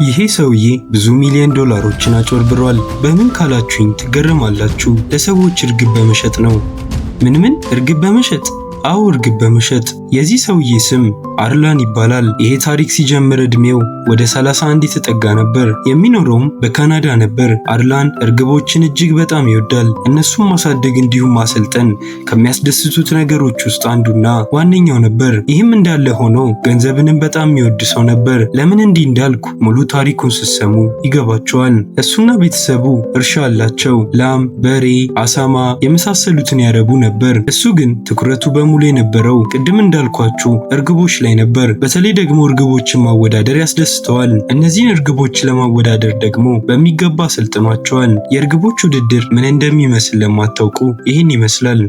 ይሄ ሰውዬ ብዙ ሚሊዮን ዶላሮችን አጭበርብሯል። በምን ካላችሁኝ ትገረማላችሁ። ለሰዎች እርግብ በመሸጥ ነው። ምን እርግብ በመሸጥ? አዎ እርግብ በመሸጥ። የዚህ ሰውዬ ስም አርላን ይባላል። ይሄ ታሪክ ሲጀምር እድሜው ወደ 31 የተጠጋ ነበር። የሚኖረውም በካናዳ ነበር። አርላን እርግቦችን እጅግ በጣም ይወዳል። እነሱም ማሳደግ እንዲሁም ማሰልጠን ከሚያስደስቱት ነገሮች ውስጥ አንዱና ዋነኛው ነበር። ይህም እንዳለ ሆኖ ገንዘብንም በጣም የሚወድ ሰው ነበር። ለምን እንዲህ እንዳልኩ ሙሉ ታሪኩን ስትሰሙ ይገባቸዋል። እሱና ቤተሰቡ እርሻ አላቸው። ላም፣ በሬ፣ አሳማ የመሳሰሉትን ያረቡ ነበር። እሱ ግን ትኩረቱ በሙሉ የነበረው ቅድም እንዳልኳችሁ እርግቦች ላይ ነበር። በተለይ ደግሞ እርግቦችን ማወዳደር ያስደስተዋል። እነዚህን እርግቦች ለማወዳደር ደግሞ በሚገባ አሰልጥኗቸዋል። የእርግቦች ውድድር ምን እንደሚመስል ለማታውቁ ይህን ይመስላል።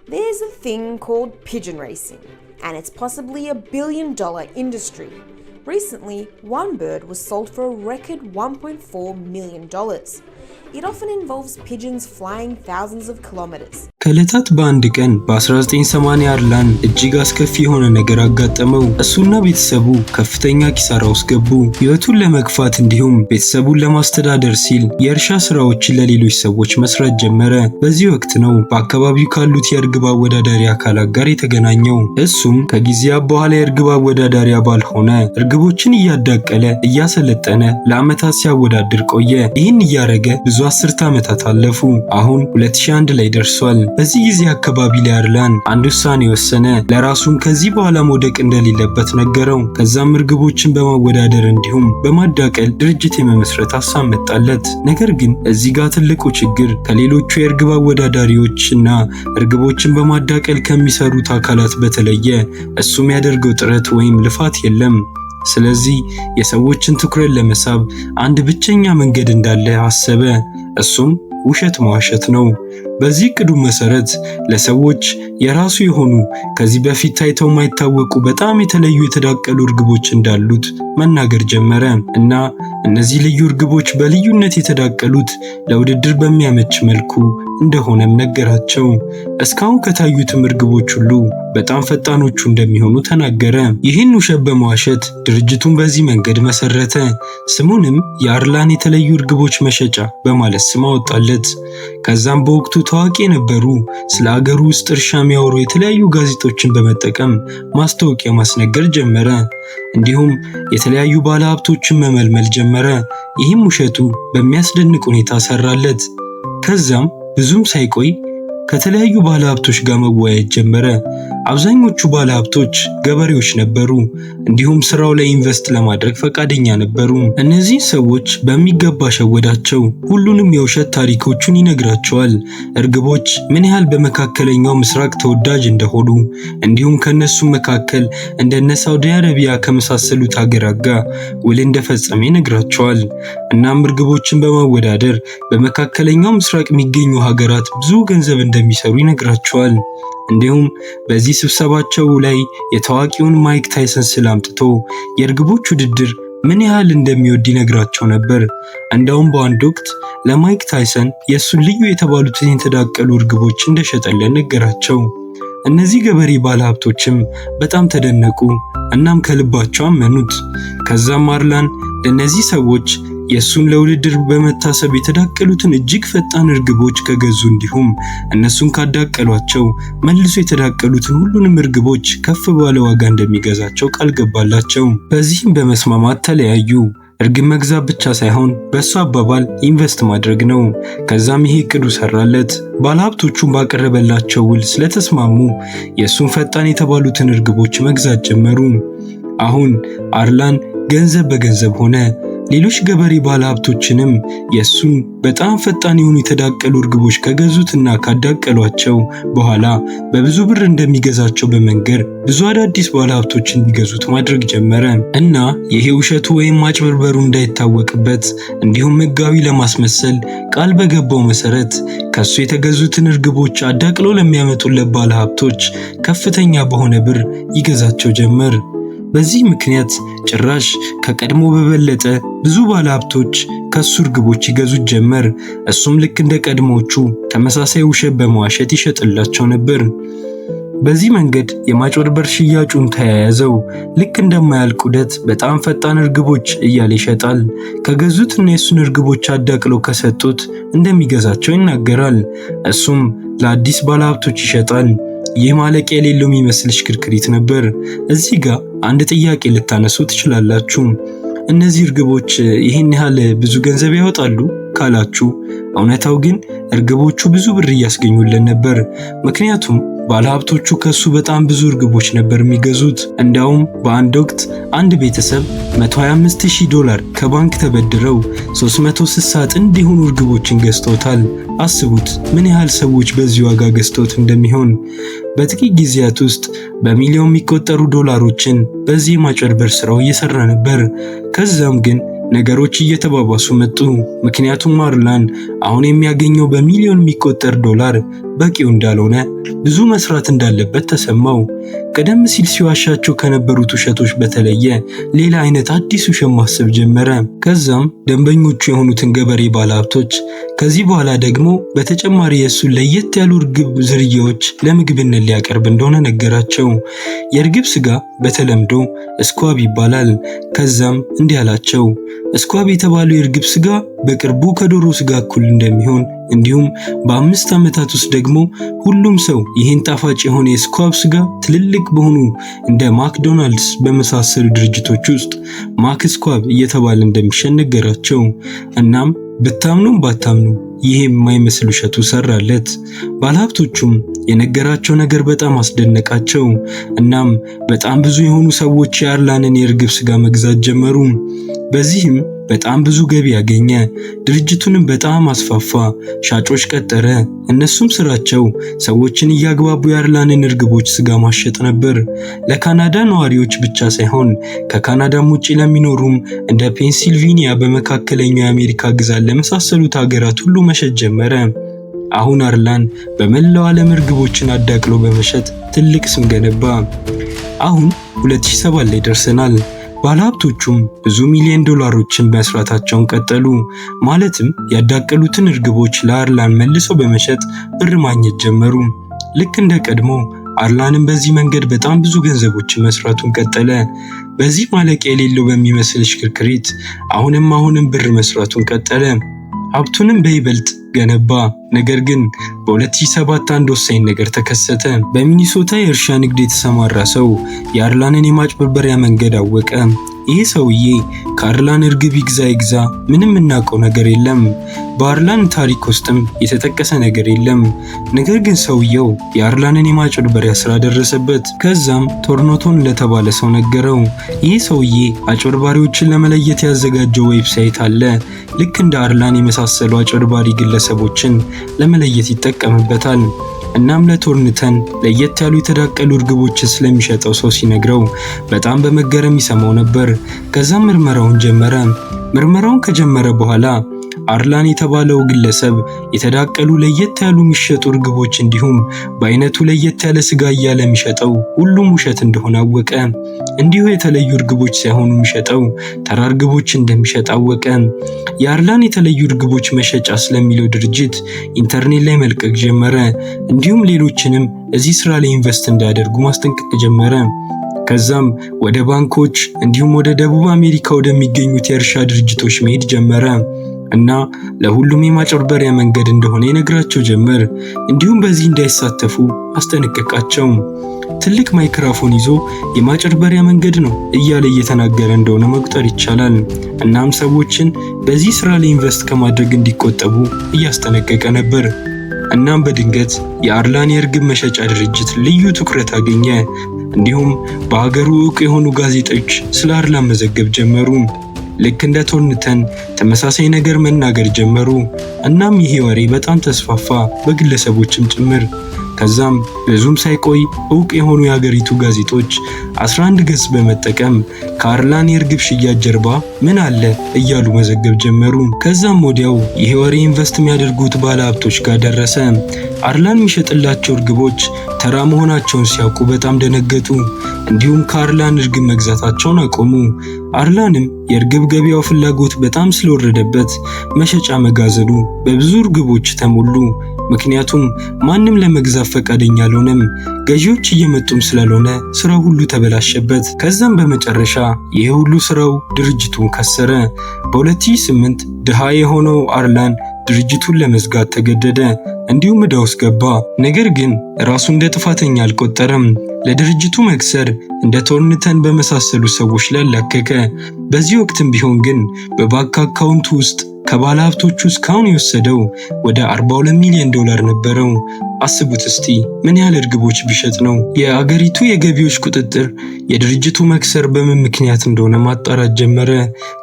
There's a thing called pigeon racing, and it's possibly a $1 billion industry. Recently, one bird was sold for a record $1.4 million. It often involves pigeons flying thousands of kilometers. ከዕለታት በአንድ ቀን በ1980 አርላን እጅግ አስከፊ የሆነ ነገር አጋጠመው። እሱና ቤተሰቡ ከፍተኛ ኪሳራ ውስጥ ገቡ። ሕይወቱን ለመግፋት እንዲሁም ቤተሰቡን ለማስተዳደር ሲል የእርሻ ስራዎችን ለሌሎች ሰዎች መስራት ጀመረ። በዚህ ወቅት ነው በአካባቢው ካሉት የእርግብ አወዳዳሪ አካላት ጋር የተገናኘው። እሱም ከጊዜያት በኋላ የእርግብ አወዳዳሪ አባል ሆነ። እርግቦችን እያዳቀለ እያሰለጠነ ለዓመታት ሲያወዳድር ቆየ። ይህን እያረገ ብዙ አስርተ ዓመታት አለፉ። አሁን 2001 ላይ ደርሷል። በዚህ ጊዜ አካባቢ ላይ አርላን አንድ ውሳኔ ወሰነ። ለራሱም ከዚህ በኋላ መውደቅ እንደሌለበት ነገረው። ከዛም እርግቦችን በማወዳደር እንዲሁም በማዳቀል ድርጅት የመመስረት ሐሳብ መጣለት። ነገር ግን እዚህ ጋር ትልቁ ችግር ከሌሎቹ የእርግብ አወዳዳሪዎች እና እርግቦችን በማዳቀል ከሚሰሩት አካላት በተለየ እሱ የሚያደርገው ጥረት ወይም ልፋት የለም። ስለዚህ የሰዎችን ትኩረት ለመሳብ አንድ ብቸኛ መንገድ እንዳለ አሰበ። እሱም ውሸት መዋሸት ነው። በዚህ እቅዱ መሰረት ለሰዎች የራሱ የሆኑ ከዚህ በፊት ታይተው የማይታወቁ በጣም የተለዩ የተዳቀሉ እርግቦች እንዳሉት መናገር ጀመረ እና እነዚህ ልዩ እርግቦች በልዩነት የተዳቀሉት ለውድድር በሚያመች መልኩ እንደሆነም ነገራቸው። እስካሁን ከታዩትም እርግቦች ሁሉ በጣም ፈጣኖቹ እንደሚሆኑ ተናገረ። ይህን ውሸት በመዋሸት ድርጅቱን በዚህ መንገድ መሰረተ። ስሙንም የአርላን የተለዩ እርግቦች መሸጫ በማለት ስም አወጣለት። ከዛም በወቅቱ ታዋቂ የነበሩ ስለ አገሩ ውስጥ እርሻ የሚያወሩ የተለያዩ ጋዜጦችን በመጠቀም ማስታወቂያ ማስነገር ጀመረ። እንዲሁም የተለያዩ ባለሀብቶችን መመልመል ጀመረ። ይህም ውሸቱ በሚያስደንቅ ሁኔታ ሰራለት። ከዛም ብዙም ሳይቆይ ከተለያዩ ባለሀብቶች ጋር መወያየት ጀመረ። አብዛኞቹ ባለሀብቶች ገበሬዎች ነበሩ፣ እንዲሁም ስራው ላይ ኢንቨስት ለማድረግ ፈቃደኛ ነበሩ። እነዚህ ሰዎች በሚገባ ሸወዳቸው። ሁሉንም የውሸት ታሪኮቹን ይነግራቸዋል። እርግቦች ምን ያህል በመካከለኛው ምስራቅ ተወዳጅ እንደሆኑ እንዲሁም ከነሱ መካከል እንደነ ሳውዲ አረቢያ ከመሳሰሉት ሀገራት ጋር ውል እንደፈጸመ ይነግራቸዋል። እናም እርግቦችን በማወዳደር በመካከለኛው ምስራቅ የሚገኙ ሀገራት ብዙ ገንዘብ እንደሚሰሩ ይነግራቸዋል። እንዲሁም በዚህ ስብሰባቸው ላይ የታዋቂውን ማይክ ታይሰን ስም አምጥቶ የእርግቦች ውድድር ምን ያህል እንደሚወድ ይነግራቸው ነበር። እንደውም በአንድ ወቅት ለማይክ ታይሰን የእሱን ልዩ የተባሉትን የተዳቀሉ እርግቦች እንደሸጠለን ነገራቸው። እነዚህ ገበሬ ባለሀብቶችም በጣም ተደነቁ፣ እናም ከልባቸው አመኑት። ከዛም አርላን ለእነዚህ ሰዎች የእሱን ለውድድር በመታሰብ የተዳቀሉትን እጅግ ፈጣን እርግቦች ከገዙ እንዲሁም እነሱን ካዳቀሏቸው መልሶ የተዳቀሉትን ሁሉንም እርግቦች ከፍ ባለ ዋጋ እንደሚገዛቸው ቃል ገባላቸው። በዚህም በመስማማት ተለያዩ። እርግብ መግዛት ብቻ ሳይሆን በእሱ አባባል ኢንቨስት ማድረግ ነው። ከዛም ይሄ እቅዱ ሰራለት። ባለሀብቶቹን ባቀረበላቸው ውል ስለተስማሙ የእሱን ፈጣን የተባሉትን እርግቦች መግዛት ጀመሩ። አሁን አርላን ገንዘብ በገንዘብ ሆነ። ሌሎች ገበሬ ባለሀብቶችንም የሱን በጣም ፈጣን የሆኑ የተዳቀሉ እርግቦች ከገዙትና ካዳቀሏቸው በኋላ በብዙ ብር እንደሚገዛቸው በመንገር ብዙ አዳዲስ ባለሀብቶች እንዲገዙት ማድረግ ጀመረ እና ይሄ ውሸቱ ወይም ማጭበርበሩ እንዳይታወቅበት እንዲሁም ሕጋዊ ለማስመሰል ቃል በገባው መሰረት ከሱ የተገዙትን እርግቦች አዳቅለው ለሚያመጡለት ባለሀብቶች ከፍተኛ በሆነ ብር ይገዛቸው ጀመር። በዚህ ምክንያት ጭራሽ ከቀድሞ በበለጠ ብዙ ባለሀብቶች ከሱ እርግቦች ይገዙት ጀመር። እሱም ልክ እንደ ቀድሞቹ ተመሳሳይ ውሸት በመዋሸት ይሸጥላቸው ነበር። በዚህ መንገድ የማጭበርበር ሽያጩን ተያያዘው። ልክ እንደማያልቅ ዑደት በጣም ፈጣን እርግቦች እያለ ይሸጣል። ከገዙትና የሱን እርግቦች አዳቅለው ከሰጡት እንደሚገዛቸው ይናገራል። እሱም ለአዲስ ባለሀብቶች ይሸጣል። ይህ ማለቂያ የሌለው የሚመስል ሽክርክሪት ነበር። እዚህ ጋር አንድ ጥያቄ ልታነሱ ትችላላችሁ። እነዚህ እርግቦች ይህን ያህል ብዙ ገንዘብ ያወጣሉ ካላችሁ፣ እውነታው ግን እርግቦቹ ብዙ ብር እያስገኙልን ነበር። ምክንያቱም ባለሀብቶቹ ከሱ በጣም ብዙ እርግቦች ነበር የሚገዙት። እንዲያውም በአንድ ወቅት አንድ ቤተሰብ $125,000 ከባንክ ተበድረው 360 ጥንድ የሆኑ እርግቦችን ገዝተውታል። አስቡት ምን ያህል ሰዎች በዚህ ዋጋ ገዝተውት እንደሚሆን። በጥቂት ጊዜያት ውስጥ በሚሊዮን የሚቆጠሩ ዶላሮችን በዚህ የማጭበርበር ስራው እየሰራ ነበር። ከዛም ግን ነገሮች እየተባባሱ መጡ። ምክንያቱም አርላን አሁን የሚያገኘው በሚሊዮን የሚቆጠር ዶላር በቂው እንዳልሆነ ብዙ መስራት እንዳለበት ተሰማው። ቀደም ሲል ሲዋሻቸው ከነበሩት ውሸቶች በተለየ ሌላ አይነት አዲስ ውሸት ማሰብ ጀመረ። ከዛም ደንበኞቹ የሆኑትን ገበሬ ባለሀብቶች ከዚህ በኋላ ደግሞ በተጨማሪ የእሱን ለየት ያሉ እርግብ ዝርያዎች ለምግብነት ሊያቀርብ እንደሆነ ነገራቸው። የእርግብ ስጋ በተለምዶ ስኳብ ይባላል። ከዛም እንዲህ አላቸው፣ ስኳብ የተባለው የእርግብ ስጋ በቅርቡ ከዶሮ ስጋ እኩል እንደሚሆን እንዲሁም በ5 ዓመታት ውስጥ ደግሞ ሁሉም ሰው ይህን ጣፋጭ የሆነ የስኳብ ስጋ ትልልቅ በሆኑ እንደ ማክዶናልድስ በመሳሰሉ ድርጅቶች ውስጥ ማክ ስኳብ እየተባለ እንደሚሸጥ ነገራቸው። እናም ብታምኑም ባታምኑ ይሄ የማይመስል ውሸቱ ሰራለት። ባለሀብቶቹም የነገራቸው ነገር በጣም አስደነቃቸው። እናም በጣም ብዙ የሆኑ ሰዎች የአርላንን የእርግብ ስጋ መግዛት ጀመሩ። በዚህም በጣም ብዙ ገቢ ያገኘ፣ ድርጅቱንም በጣም አስፋፋ፣ ሻጮች ቀጠረ። እነሱም ስራቸው ሰዎችን እያግባቡ የአርላንን እርግቦች ስጋ ማሸጥ ነበር። ለካናዳ ነዋሪዎች ብቻ ሳይሆን ከካናዳም ውጪ ለሚኖሩም እንደ ፔንሲልቬኒያ በመካከለኛው የአሜሪካ ግዛት ለመሳሰሉት ሀገራት ሁሉ መሸጥ ጀመረ። አሁን አርላን በመላው ዓለም እርግቦችን አዳቅሎ በመሸጥ ትልቅ ስም ገነባ። አሁን 2007 ላይ ደርሰናል። ባለሀብቶቹም ብዙ ሚሊዮን ዶላሮችን መስራታቸውን ቀጠሉ። ማለትም ያዳቀሉትን እርግቦች ለአርላን መልሰው በመሸጥ ብር ማግኘት ጀመሩ። ልክ እንደ ቀድሞ አርላንም በዚህ መንገድ በጣም ብዙ ገንዘቦችን መስራቱን ቀጠለ። በዚህ ማለቂያ የሌለው በሚመስል ሽክርክሪት አሁንም ብር መስራቱን ቀጠለ። ሀብቱንም በይበልጥ ገነባ። ነገር ግን በ2007 አንድ ወሳኝ ነገር ተከሰተ። በሚኒሶታ የእርሻ ንግድ የተሰማራ ሰው የአርላንን የማጭበርበሪያ መንገድ አወቀ። ይህ ሰውዬ ከአርላን እርግብ ይግዛ ምንም እናውቀው ነገር የለም። በአርላን ታሪክ ውስጥም የተጠቀሰ ነገር የለም። ነገር ግን ሰውየው የአርላንን የማጭበርበሪያ ስራ ደረሰበት። ከዛም ቶርኖቶን ለተባለ ሰው ነገረው። ይህ ሰውዬ አጭበርባሪዎችን ለመለየት ያዘጋጀው ዌብሳይት አለ። ልክ እንደ አርላን የመሳሰሉ አጭበርባሪ ግለሰቦችን ለመለየት ይጠቀምበታል። እናም ለቶርንተን ለየት ያሉ የተዳቀሉ እርግቦችን ስለሚሸጠው ሰው ሲነግረው በጣም በመገረም ይሰማው ነበር። ከዛም ምርመራውን ጀመረ። ምርመራውን ከጀመረ በኋላ አርላን የተባለው ግለሰብ የተዳቀሉ ለየት ያሉ የሚሸጡ እርግቦች እንዲሁም በአይነቱ ለየት ያለ ስጋ እያለ የሚሸጠው ሁሉም ውሸት እንደሆነ አወቀ። እንዲሁ የተለዩ እርግቦች ሳይሆኑ የሚሸጠው ተራ እርግቦች እንደሚሸጥ አወቀ። የአርላን የተለዩ እርግቦች መሸጫ ስለሚለው ድርጅት ኢንተርኔት ላይ መልቀቅ ጀመረ። እንዲሁም ሌሎችንም እዚህ ስራ ላይ ኢንቨስት እንዳያደርጉ ማስጠንቀቅ ጀመረ። ከዛም ወደ ባንኮች እንዲሁም ወደ ደቡብ አሜሪካ ወደሚገኙት የእርሻ ድርጅቶች መሄድ ጀመረ እና ለሁሉም የማጭበርበሪያ መንገድ እንደሆነ ይነግራቸው ጀመር። እንዲሁም በዚህ እንዳይሳተፉ አስጠነቀቃቸው። ትልቅ ማይክሮፎን ይዞ የማጭበርበሪያ መንገድ ነው እያለ እየተናገረ እንደሆነ መቁጠር ይቻላል። እናም ሰዎችን በዚህ ስራ ላይ ኢንቨስት ከማድረግ እንዲቆጠቡ እያስጠነቀቀ ነበር። እናም በድንገት የአርላን የእርግብ መሸጫ ድርጅት ልዩ ትኩረት አገኘ። እንዲሁም በሀገሩ ዕውቅ የሆኑ ጋዜጦች ስለ አርላን መዘገብ ጀመሩ። ልክ እንደ ቶርንተን ተመሳሳይ ነገር መናገር ጀመሩ። እናም ይሄ ወሬ በጣም ተስፋፋ፣ በግለሰቦችም ጭምር። ከዛም ብዙም ሳይቆይ ዕውቅ የሆኑ የሀገሪቱ ጋዜጦች 11 ገጽ በመጠቀም ከአርላን የእርግብ ሽያጭ ጀርባ ምን አለ እያሉ መዘገብ ጀመሩ። ከዛም ወዲያው ይሄ ወሬ ኢንቨስት የሚያደርጉት ባለሀብቶች ጋር ደረሰ። አርላን የሚሸጥላቸው እርግቦች ተራ መሆናቸውን ሲያውቁ በጣም ደነገጡ። እንዲሁም ከአርላን እርግብ መግዛታቸውን አቆሙ። አርላንም የእርግብ ገበያው ፍላጎት በጣም ስለወረደበት መሸጫ መጋዘኑ በብዙ እርግቦች ተሞሉ። ምክንያቱም ማንም ለመግዛት ፈቃደኛ አልሆነም። ገዢዎች እየመጡም ስላልሆነ ስራው ሁሉ ተበላሸበት። ከዛም በመጨረሻ ይህ ሁሉ ስራው ድርጅቱን ከሰረ። በ2008 ድሃ የሆነው አርላን ድርጅቱን ለመዝጋት ተገደደ፣ እንዲሁም ዕዳ ውስጥ ገባ። ነገር ግን ራሱ እንደ ጥፋተኛ አልቆጠረም። ለድርጅቱ መክሰር እንደ ቶርንተን በመሳሰሉ ሰዎች ላይ አላከከ። በዚህ ወቅትም ቢሆን ግን በባንክ አካውንቱ ውስጥ ከባለ ሀብቶቹ እስካሁን የወሰደው ወደ $42 ሚሊዮን ነበረው። አስቡት እስቲ ምን ያህል እርግቦች ቢሸጥ ነው። የአገሪቱ የገቢዎች ቁጥጥር የድርጅቱ መክሰር በምን ምክንያት እንደሆነ ማጣራት ጀመረ።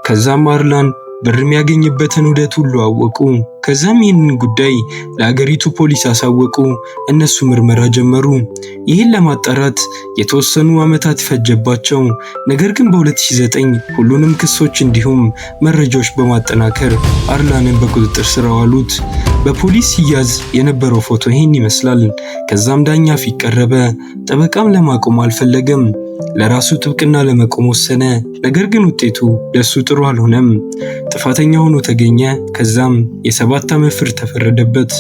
ከዛም አርላን ብር የሚያገኝበትን ዑደት ሁሉ አወቁ። ከዛም ይህንን ጉዳይ ለአገሪቱ ፖሊስ አሳወቁ። እነሱ ምርመራ ጀመሩ። ይህን ለማጣራት የተወሰኑ ዓመታት ፈጀባቸው። ነገር ግን በ2009 ሁሉንም ክሶች እንዲሁም መረጃዎች በማጠናከር አርላንን በቁጥጥር ስር አዋሉት። በፖሊስ ሲያዝ የነበረው ፎቶ ይህን ይመስላል። ከዛም ዳኛ ፊት ቀረበ። ጠበቃም ለማቆም አልፈለገም። ለራሱ ጥብቅና ለመቆም ወሰነ። ነገር ግን ውጤቱ ለሱ ጥሩ አልሆነም። ጥፋተኛ ሆኖ ተገኘ። ከዛም የ7 ዓመት ፍርድ ተፈረደበት።